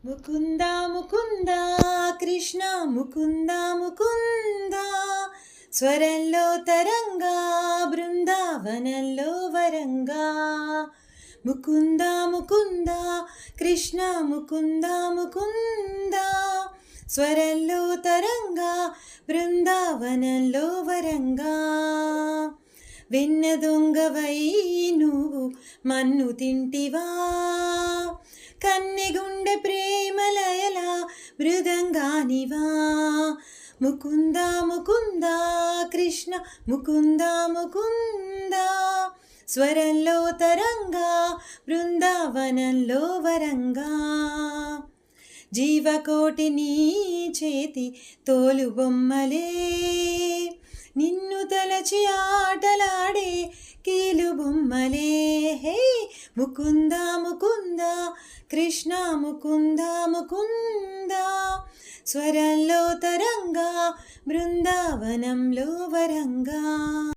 ముకుంద ముకుంద కృష్ణ ముకుంద ముకుంద స్వరంలో తరంగా బృందావనంలో వరంగా ముకుంద ముకుంద కృష్ణ ముకుంద ముకుంద స్వరంలో తరంగా బృందావనంలో వరంగా వెన్న దొంగవై నువ్వు మన్ను తింటివా కన్నెగుండె ప్రేమలయల మృదంగానివా ముకుంద ముకుంద కృష్ణ ముకుంద ముకుంద స్వరంలో తరంగా బృందావనంలో వరంగా జీవకోటి నీ చేతి తోలు బొమ్మలే నిన్ను తలచి ఆటలాడే కీలు బొమ్మలే హే ముకుంద ముకుంద కృష్ణ ముకుంద ముకుంద స్వరంలో తరంగా బృందావనంలో వరంగా.